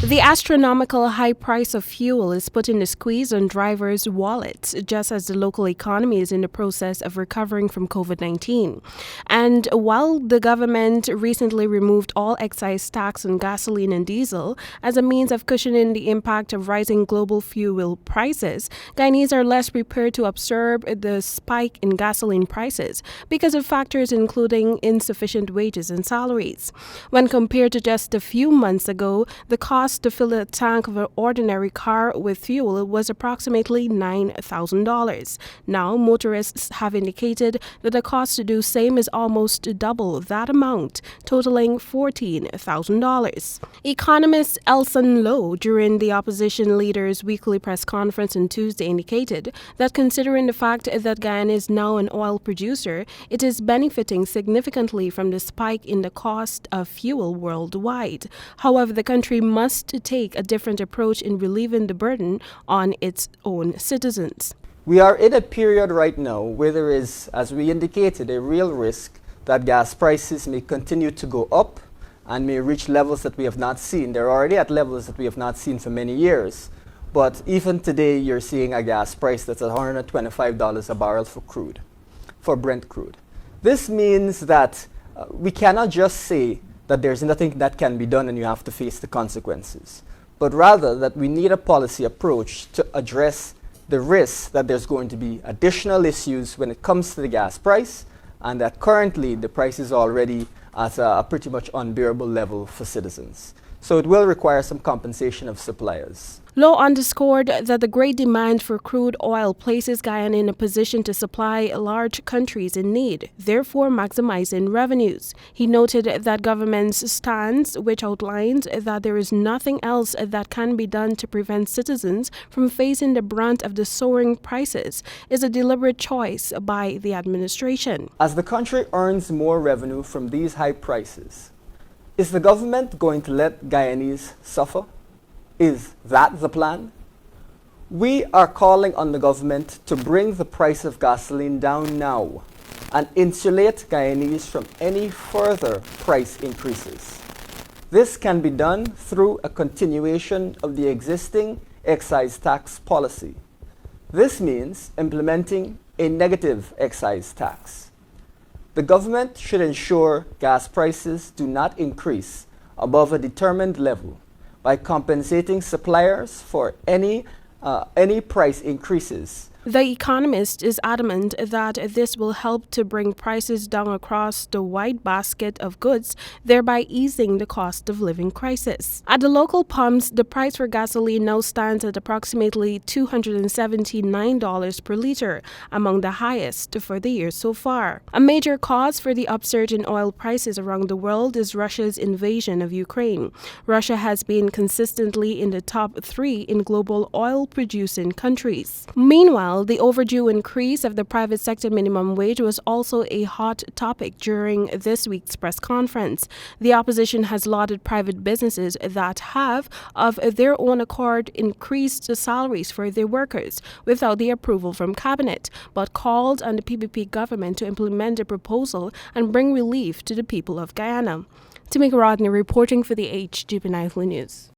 The astronomical high price of fuel is putting a squeeze on drivers' wallets, just as the local economy is in the process of recovering from COVID-19. And while the government recently removed all excise tax on gasoline and diesel as a means of cushioning the impact of rising global fuel prices, Guyanese are less prepared to absorb the spike in gasoline prices because of factors including insufficient wages and salaries. When compared to just a few months ago, the cost to fill a tank of an ordinary car with fuel was approximately $9,000. Now, motorists have indicated that the cost to do same is almost double that amount, totaling $14,000. Economist Elson Lowe, during the opposition leader's weekly press conference on Tuesday, indicated that considering the fact that Guyana is now an oil producer, it is benefiting significantly from the spike in the cost of fuel worldwide. However, the country must take a different approach in relieving the burden on its own citizens. We are in a period right now where there is, as we indicated, a real risk that gas prices may continue to go up and may reach levels that we have not seen. They're already at levels that we have not seen for many years. But even today, you're seeing a gas price that's at $125 a barrel for crude, for Brent crude. This means that we cannot just say that there's nothing that can be done and you have to face the consequences, but rather that we need a policy approach to address the risk that there's going to be additional issues when it comes to the gas price, and that currently the price is already at a pretty much unbearable level for citizens. So it will require some compensation of suppliers. Lowe underscored that the great demand for crude oil places Guyana in a position to supply large countries in need, therefore maximizing revenues. He noted that government's stance, which outlines that there is nothing else that can be done to prevent citizens from facing the brunt of the soaring prices, is a deliberate choice by the administration. As the country earns more revenue from these high prices, is the government going to let Guyanese suffer? Is that the plan? We are calling on the government to bring the price of gasoline down now and insulate Guyanese from any further price increases. This can be done through a continuation of the existing excise tax policy. This means implementing a negative excise tax. The government should ensure gas prices do not increase above a determined level by compensating suppliers for any price increases. The Economist is adamant that this will help to bring prices down across the wide basket of goods, thereby easing the cost of living crisis. At the local pumps, the price for gasoline now stands at approximately $279 per liter, among the highest for the year so far. A major cause for the upsurge in oil prices around the world is Russia's invasion of Ukraine. Russia has been consistently in the top 3 in global oil-producing countries. Meanwhile, the overdue increase of the private sector minimum wage was also a hot topic during this week's press conference. The opposition has lauded private businesses that have, of their own accord, increased the salaries for their workers without the approval from cabinet, but called on the PPP government to implement the proposal and bring relief to the people of Guyana. Timeka Rodney reporting for the HGP Nightly News.